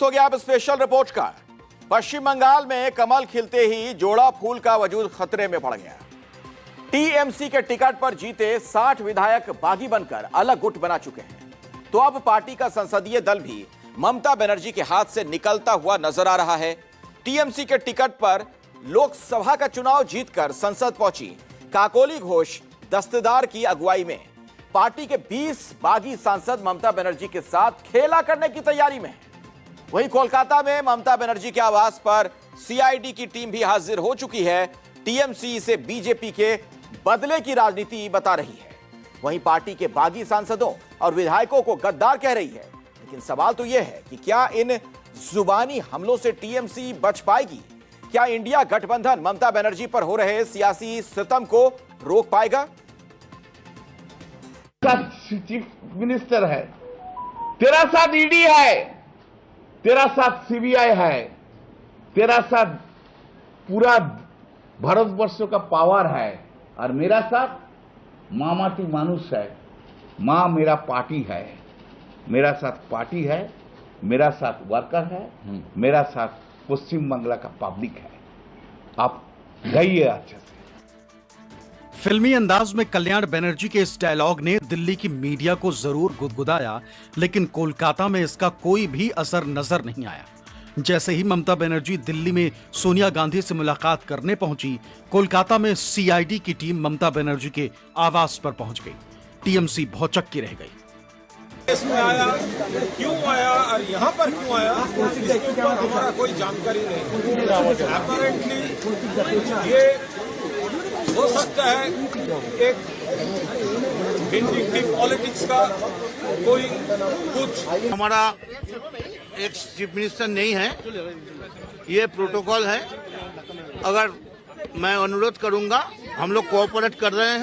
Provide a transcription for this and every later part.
हो गया अब स्पेशल रिपोर्ट का। पश्चिम बंगाल में कमल खिलते ही जोड़ा फूल का वजूद खतरे में पड़ गया। टीएमसी के टिकट पर जीते 60 विधायक बागी बनकर अलग गुट बना चुके हैं। तो अब पार्टी का संसदीय दल भी ममता बनर्जी के हाथ से निकलता हुआ नजर आ रहा है। टीएमसी के टिकट पर लोकसभा का चुनाव जीतकर संसद पहुंची काकोली घोष दस्तदार की अगुवाई में पार्टी के 20 बागी सांसद ममता बनर्जी के साथ खेला करने की तैयारी में हैं। वहीं कोलकाता में ममता बनर्जी के आवास पर सीआईडी की टीम भी हाजिर हो चुकी है। टीएमसी इसे बीजेपी के बदले की राजनीति बता रही है। वहीं पार्टी के बागी सांसदों और विधायकों को गद्दार कह रही है। लेकिन सवाल तो यह है कि क्या इन जुबानी हमलों से टीएमसी बच पाएगी? क्या इंडिया गठबंधन ममता बनर्जी पर हो रहे सियासी सितम को रोक पाएगा? चीफ मिनिस्टर है, तेरा साथ ईडी है, तेरा साथ सीबीआई है, तेरा साथ पूरा भारतवर्ष का पावर है, और मेरा साथ मामाटी मानुष है। मां मेरा पार्टी है, मेरा साथ पार्टी है, मेरा साथ वर्कर है, मेरा साथ पश्चिम बंगला का पब्लिक है। आप गइए अच्छे से। फिल्मी अंदाज में कल्याण बनर्जी के इस डायलॉग ने दिल्ली की मीडिया को जरूर गुदगुदाया, लेकिन कोलकाता में इसका कोई भी असर नजर नहीं आया। जैसे ही ममता बनर्जी दिल्ली में सोनिया गांधी से मुलाकात करने पहुंची, कोलकाता में सीआईडी की टीम ममता बनर्जी के आवास पर पहुंच गई। टीएमसी भौचक्की रह गई। इसमें आया, क्यों आया और यहाँ पर क्यों आया, इसके ऊपर हमारा कोई जानकारी नहीं। अपैरेंटली ये हो सकता है एक विंडिक्टिव पॉलिटिक्स का कोई कुछ। हमारा एक चीफ मिनिस्टर नहीं है, ये प्रोटोकॉल है। अगर मैं अनुरोध करूंगा, हम लोग कोऑपरेट कर रहे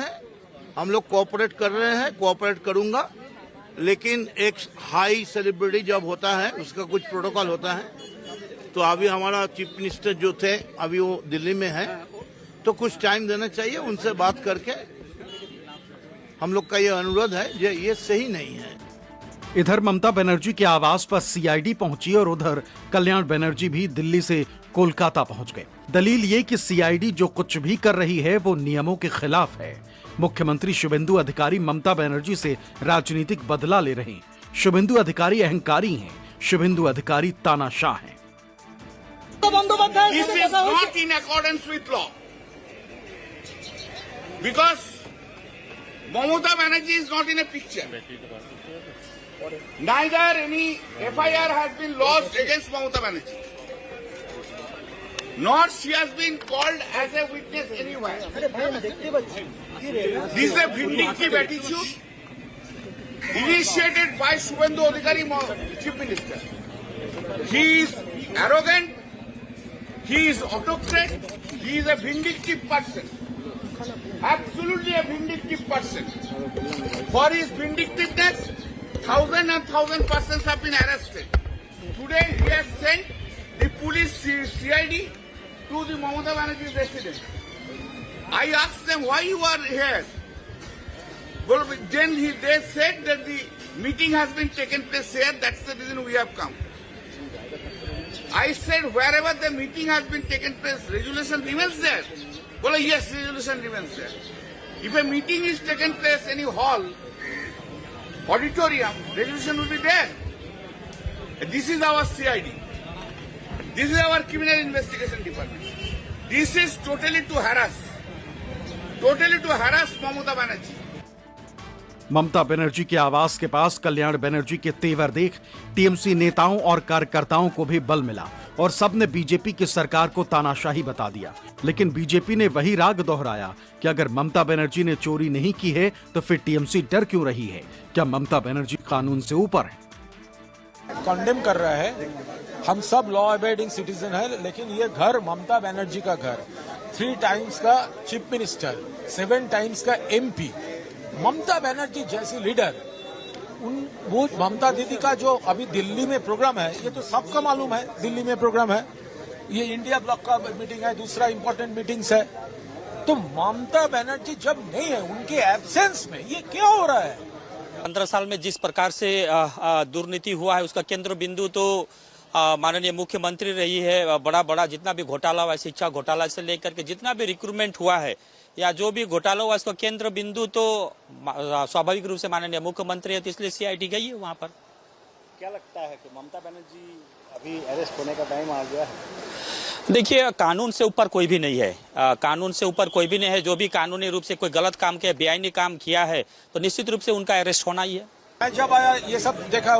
हैं, कोऑपरेट करूंगा, लेकिन एक हाई सेलिब्रिटी जब होता है उसका कुछ प्रोटोकॉल होता है। तो अभी हमारा चीफ मिनिस्टर जो थे अभी वो दिल्ली में है, तो कुछ टाइम देना चाहिए, उनसे बात करके। हम लोग का ये अनुरोध है, ये सही नहीं है। इधर ममता बनर्जी के आवास पर सीआईडी पहुंची और उधर कल्याण बनर्जी भी दिल्ली से कोलकाता पहुंच गए। दलील ये कि सीआईडी जो कुछ भी कर रही है वो नियमों के खिलाफ है। मुख्यमंत्री शुभेंदु अधिकारी ममता बनर्जी से राजनीतिक बदला ले रहे हैं। शुभेंदु अधिकारी अहंकारी हैं, शुभेंदु अधिकारी तानाशाह हैं। This is not in accordance with law. Because Mamata Banerjee is not in a picture. Neither any FIR has been lodged against Mamata Banerjee. Nor she has been called as a witness anywhere. This is a vindictive attitude initiated by Shubhendu Adhikari, Chief Minister. He is arrogant, he is autocrat, he is a vindictive person. Absolutely a vindictive person. For his vindictiveness, thousands and thousands persons have been arrested. Today he has sent the police CID to the Mamata Banerjee's residence. I asked them, why you are here? Well, then they said that the meeting has been taken place here, that's the reason we have come. I said, wherever the meeting has been taken place, resolution remains there. Well, yes, resolution remains there. If a meeting is taken place in any hall, auditorium, resolution will be there. This is our CID. This is our criminal investigation department. This is totally to harass Mamata Banerjee. Mamata Banerjee के आवास के पास कल्याण बनर्जी के तेवर देख TMC नेताओं और कार्यकर्ताओं को भी बल मिला और सबने बीजेपी की सरकार को तानाशाही बता दिया। लेकिन बीजेपी ने वही राग दोहराया कि अगर ममता बनर्जी ने चोरी नहीं की है तो फिर टीएमसी डर क्यों रही है? क्या ममता बनर्जी कानून से ऊपर है? कंडेम कर रहा है, हम सब लॉ अबेडिंग सिटीजन है, लेकिन ये घर ममता बनर्जी का घर, 3 टाइम्स का चीफ मिनिस्टर, 7 टाइम्स का एमपी, ममता बनर्जी जैसी लीडर, वो ममता दीदी का जो अभी दिल्ली में प्रोग्राम है, ये तो सबको मालूम है दिल्ली में प्रोग्राम है, ये इंडिया ब्लॉक का मीटिंग है, दूसरा इंपॉर्टेंट मीटिंग्स है। तो ममता बनर्जी जब नहीं है, उनके एब्सेंस में ये क्या हो रहा है? 15 साल में जिस प्रकार से दुर्नीति हुआ है उसका केंद्र बिंदु तो माननीय मुख्यमंत्री रही है, बड़ा बड़ा जितना भी घोटाला हुआ, शिक्षा घोटाला से लेकर के जितना भी रिक्रूटमेंट हुआ है या जो भी घोटाला हुआ, इसका केंद्र बिंदु तो स्वाभाविक रूप से माननीय मुख्यमंत्री है, तो इसलिए सीआईडी गई है वहां पर। क्या लगता है कि ममता बनर्जी अभी अरेस्ट होने का टाइम आ गया है? देखिए, कानून से ऊपर कोई भी नहीं है, कानून से ऊपर कोई भी नहीं है। जो भी कानूनी रूप से कोई गलत काम किया, बेआईनी काम किया है, तो निश्चित रूप से उनका अरेस्ट होना ही है। मैं जब आया ये सब देखा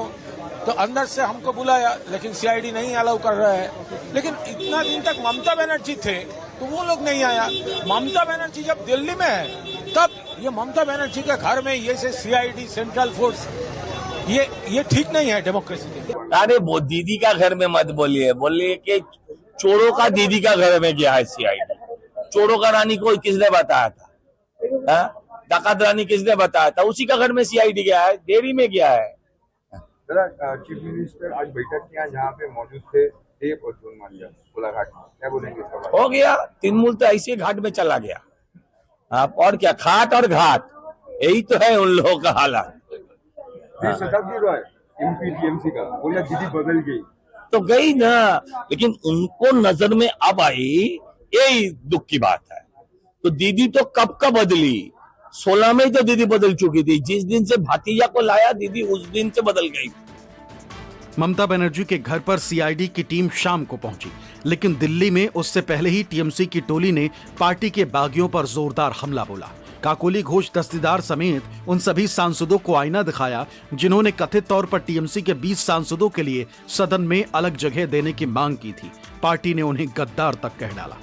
तो अंदर से हमको बुलाया, लेकिन सीआईडी नहीं अलाउ कर रहा है। लेकिन इतना दिन तक ममता बनर्जी थे तो वो लोग नहीं आया। ममता बनर्जी जब दिल्ली में है तब ये ममता बनर्जी के घर में ये से सीआईडी, सेंट्रल फोर्स, ये ठीक नहीं है डेमोक्रेसी के लिए। अरे वो दीदी का घर में मत बोलिए, बोलिए कि चोरों का दीदी का घर में गया है सीआईडी। चोरों का रानी को किसने बताया था? डाकत रानी किसने बताया था? उसी का घर में सीआईडी गया है, देरी में गया है। चीफ मिनिस्टर आज बैठक किया जहाँ पे मौजूद थे देव और जोन मांझा गोलाघाट में, क्या बोलेंगे इस पर? हो गया, तृणमूल तो ऐसे घाट में चला गया। आप और क्या, खाट और घाट, यही तो है उन लोगों का हालत। शताब्दी रॉय एमपी टीएमसी का बोला दीदी बदल गई, तो गई ना, लेकिन उनको नजर में अब आई, यही दुख की बात है। तो दीदी तो कब का बदली, 16 में ही तो दीदी बदल चुकी थी। जिस दिन से भातीजा को लाया दीदी, उस दिन से बदल गई। ममता बनर्जी के घर पर सीआईडी की टीम शाम को पहुंची, लेकिन दिल्ली में उससे पहले ही टीएमसी की टोली ने पार्टी के बागियों पर जोरदार हमला बोला। काकोली घोष दस्तीदार समेत उन सभी सांसदों को आईना दिखाया जिन्होंने कथित तौर पर टीएमसी के 20 सांसदों के लिए सदन में अलग जगह देने की मांग की थी। पार्टी ने उन्हें गद्दार तक कह डाला।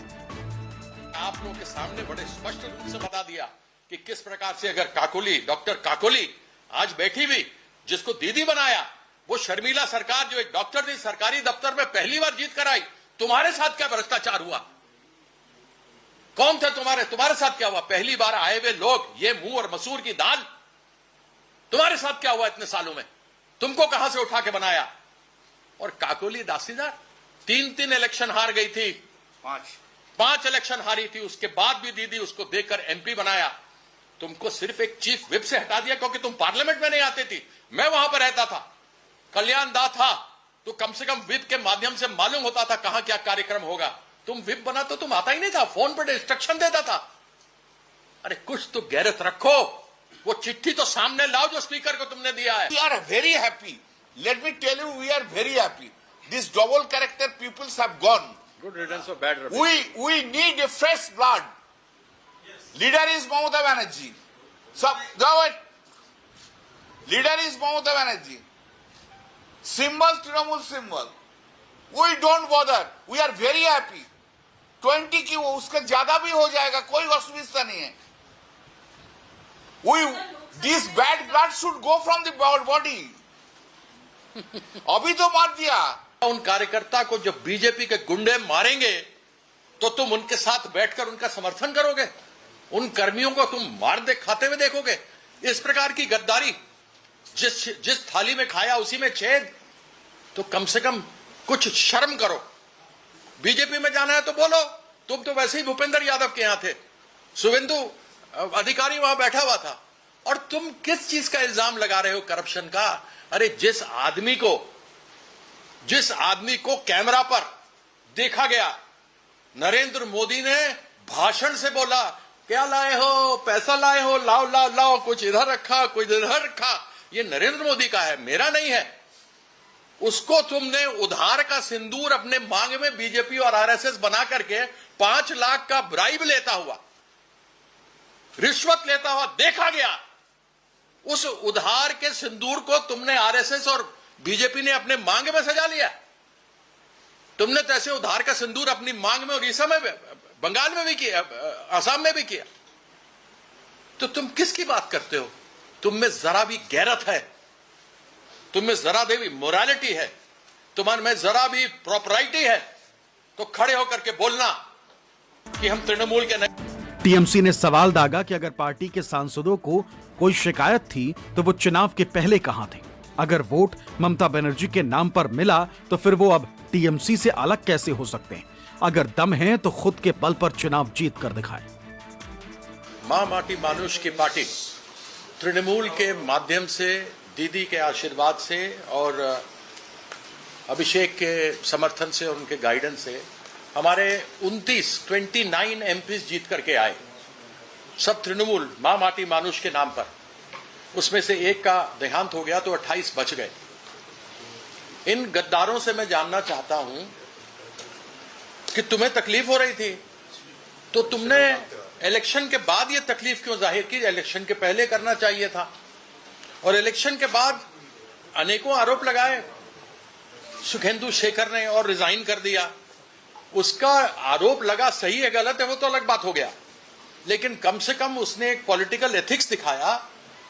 आप लोगों के सामने बड़े स्पष्ट रूप से बता दिया कि किस प्रकार से अगर काकोली, डॉक्टर काकोली आज बैठी हुई, जिसको दीदी बनाया, वो शर्मिला सरकार जो एक डॉक्टर थी, सरकारी दफ्तर में पहली बार जीत कर आई, तुम्हारे साथ क्या भ्रष्टाचार हुआ? कौन थे तुम्हारे साथ क्या हुआ? पहली बार आए हुए लोग, ये मुंह और मसूर की दाल, तुम्हारे साथ क्या हुआ इतने सालों में? तुमको कहां से उठा के बनाया? और काकोली दासीदार 3 इलेक्शन हार गई थी, 5 इलेक्शन हारी थी, उसके बाद भी दीदी उसको देकर एमपी बनाया। तुमको सिर्फ एक चीफ व्हिप से हटा दिया क्योंकि तुम पार्लियामेंट में नहीं आती थी। मैं वहां पर रहता था, कल्याण दा था, तो कम से कम व्हिप के माध्यम से मालूम होता था कहां क्या कार्यक्रम होगा। तुम व्हिप बना तो तुम आता ही नहीं था, फोन पर इंस्ट्रक्शन देता था। अरे कुछ तो गैरत रखो, वो चिट्ठी तो सामने लाओ जो स्पीकर को तुमने दिया है। We are very happy. Let me tell you, we are very happy. This double character peoples have gone. Good riddance of bad rubbish. We need a fresh blood. Leader is Mamata Banerjee. So, go it. Leader is Mamata Banerjee. Symbol, Trinamool symbol. We don't bother. We are very happy. 20 की उसका ज्यादा भी हो जाएगा, कोई असुविधा नहीं है। This bad blood should go from the body. अभी तो मार दिया। उन कार्यकर्ता को जब बीजेपी के गुंडे मारेंगे तो तुम उनके साथ बैठकर उनका समर्थन करोगे? उन कर्मियों को तुम मार दे खाते हुए देखोगे? इस प्रकार की गद्दारी, जिस थाली में खाया उसी में छेद। तो कम से कम कुछ शर्म करो। बीजेपी में जाना है तो बोलो। तुम तो वैसे ही भूपेंद्र यादव के यहां थे, शुभेंदु अधिकारी वहां बैठा हुआ था, और तुम किस चीज का इल्जाम लगा रहे हो? करप्शन का। अरे जिस आदमी को कैमरा पर देखा गया, नरेंद्र मोदी ने भाषण से बोला, क्या लाए हो? पैसा लाए हो? लाओ लाओ लाओ, कुछ इधर रखा, कुछ इधर रखा। ये नरेंद्र मोदी का है, मेरा नहीं है। उसको तुमने उधार का सिंदूर अपने मांग में बीजेपी और आरएसएस बना करके 5 लाख का ब्राइब लेता हुआ, रिश्वत लेता हुआ देखा गया। उस उधार के सिंदूर को तुमने आरएसएस और बीजेपी ने अपने मांग में सजा लिया। तुमने तो ऐसे उधार का सिंदूर अपनी मांग में उड़ीसा में, बंगाल में भी किया, असम में भी किया। तो तुम किसकी बात करते हो? तुम में जरा भी गैरत है, तुम में जरा भी मोरालिटी है, तुम्हारे में जरा भी प्रॉपराइटी है, तो खड़े होकर के बोलना कि हम तृणमूल के नहीं। टीएमसी ने सवाल दागा कि अगर पार्टी के सांसदों को कोई शिकायत थी तो वो चुनाव के पहले कहां थे? अगर वोट ममता बनर्जी के नाम पर मिला तो फिर वो अब टीएमसी से अलग कैसे हो सकते हैं? अगर दम है तो खुद के बल पर चुनाव जीत कर दिखाए। मां माटी मानुष की पार्टी तृणमूल के माध्यम से, दीदी के आशीर्वाद से और अभिषेक के समर्थन से और उनके गाइडेंस से हमारे 29 एमपीज जीत करके आए, सब तृणमूल मां माटी मानुष के नाम पर। उसमें से एक का देहांत हो गया तो 28 बच गए। इन गद्दारों से मैं जानना चाहता हूं कि तुम्हें तकलीफ हो रही थी तो तुमने इलेक्शन के बाद ये तकलीफ क्यों जाहिर की? इलेक्शन के पहले करना चाहिए था। और इलेक्शन के बाद अनेकों आरोप लगाए सुखेंदु शेखर ने और रिजाइन कर दिया। उसका आरोप लगा, सही है गलत है वो तो अलग बात हो गया, लेकिन कम से कम उसने एक पॉलिटिकल एथिक्स दिखाया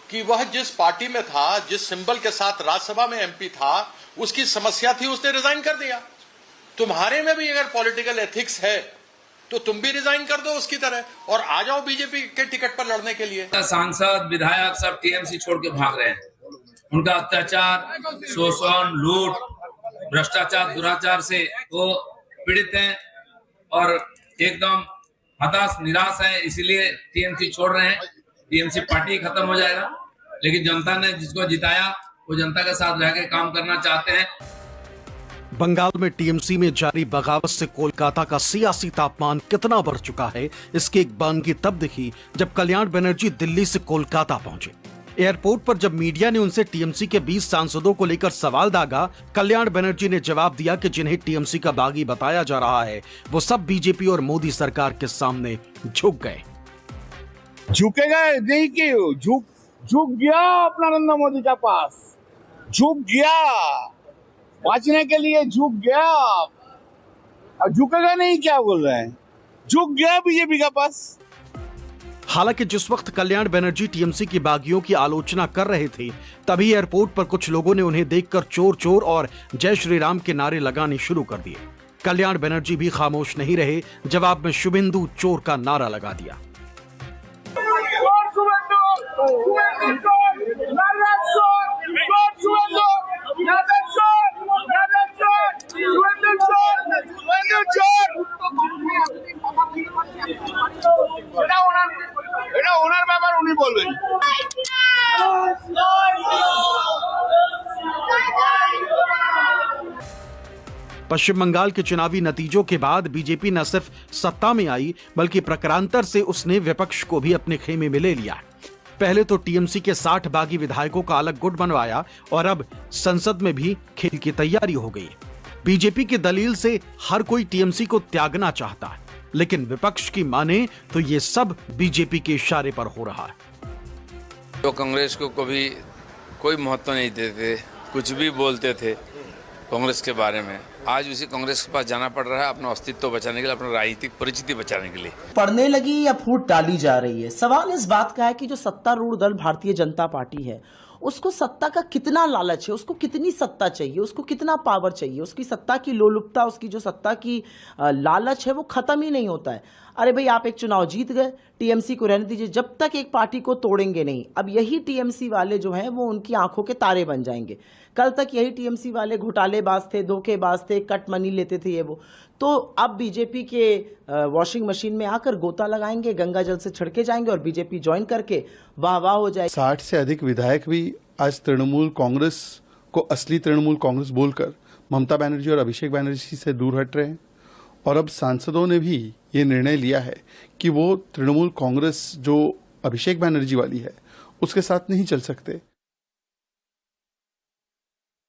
कि वह जिस पार्टी में था, जिस सिंबल के साथ राज्यसभा में एमपी था, उसकी समस्या थी, उसने रिजाइन कर दिया। तुम्हारे में भी अगर पॉलिटिकल एथिक्स है तो तुम भी रिजाइन कर दो उसकी तरह और आ जाओ बीजेपी के टिकट पर लड़ने के लिए। सांसद विधायक सब टीएमसी छोड़ के भाग रहे हैं। उनका अत्याचार, शोषण, लूट, भ्रष्टाचार, दुराचार से वो पीड़ित हैं और एकदम हताश निराश है, इसलिए टीएमसी छोड़ रहे हैं। टीएमसी पार्टी खत्म हो जाएगा, लेकिन जनता ने जिसको जिताया वो जनता के साथ रहकर काम करना चाहते हैं। बंगाल में टीएमसी में जारी बगावत से कोलकाता का सियासी तापमान कितना बढ़ चुका है, इसकी एक बानगी तब दिखी जब कल्याण बनर्जी दिल्ली से कोलकाता पहुंचे। एयरपोर्ट पर जब मीडिया ने उनसे टीएमसी के 20 सांसदों को लेकर सवाल दागा, कल्याण बनर्जी ने जवाब दिया कि जिन्हें टीएमसी का बागी बताया जा रहा है वो सब बीजेपी और मोदी सरकार के सामने झुक गए। झुकेगा नहीं क्यों? झुक गया अपना नरेंद्र मोदी के पास, झुक गया बचने के लिए, झुक गया। अब झुकेगा नहीं क्या बोल रहे हैं? झुक गया बीजेपी के पास। हालांकि जिस वक्त कल्याण बनर्जी टीएमसी की बागियों की आलोचना कर रहे थे, तभी एयरपोर्ट पर कुछ लोगों ने उन्हें देखकर चोर चोर और जय श्री राम के नारे लगाने शुरू कर दिए। कल्याण बनर्जी भी खामोश नहीं रहे, जवाब में शुभेंदु चोर का नारा लगा दिया। ওনার ব্যাপার উনি বলবেন। पश्चिम बंगाल के चुनावी नतीजों के बाद बीजेपी न सिर्फ सत्ता में आई, बल्कि प्रकारांतर से उसने विपक्ष को भी अपने खेमे में ले लिया। पहले तो टीएमसी के 60 बागी विधायकों का अलग गुट बनवाया और अब संसद में भी खेल की तैयारी हो गई। बीजेपी की दलील से हर कोई टीएमसी को त्यागना चाहता है, लेकिन विपक्ष की माने तो ये सब बीजेपी के इशारे पर हो रहा है। तो कांग्रेस को कभी कोई महत्व नहीं देते, कुछ भी बोलते थे कांग्रेस के बारे में। आज उसी कांग्रेस के पास जाना पड़ रहा है अपना अस्तित्व बचाने के लिए, अपना राजनीतिक परिचिति बचाने के लिए। पड़ने लगी या फूट डाली जा रही है। सवाल इस बात का है कि जो सत्तारूढ़ दल भारतीय जनता पार्टी है, उसको सत्ता का कितना लालच है, उसको कितनी सत्ता चाहिए, उसको कितना पावर चाहिए, उसकी सत्ता की लोलुपता, उसकी जो सत्ता की लालच है वो खत्म ही नहीं होता है। अरे भाई, आप एक चुनाव जीत गए, टीएमसी को रहने दीजिए, जब तक एक पार्टी को तोड़ेंगे नहीं। अब यही टीएमसी वाले जो हैं वो उनकी आंखों के तारे बन जाएंगे। कल तक यही टीएमसी वाले घोटालेबाज थे, धोखेबाज थे, कट मनी लेते थे ये वो, तो अब बीजेपी के वॉशिंग मशीन में आकर गोता लगाएंगे, गंगा जल से छिड़के जाएंगे और बीजेपी ज्वाइन करके वाह वाह हो जाए। 60 से अधिक विधायक भी आज तृणमूल कांग्रेस को असली तृणमूल कांग्रेस बोलकर ममता बनर्जी और अभिषेक बनर्जी से दूर हट रहे हैं। और अब सांसदों ने भी ये निर्णय लिया है कि वो तृणमूल कांग्रेस जो अभिषेक बनर्जी वाली है उसके साथ नहीं चल सकते।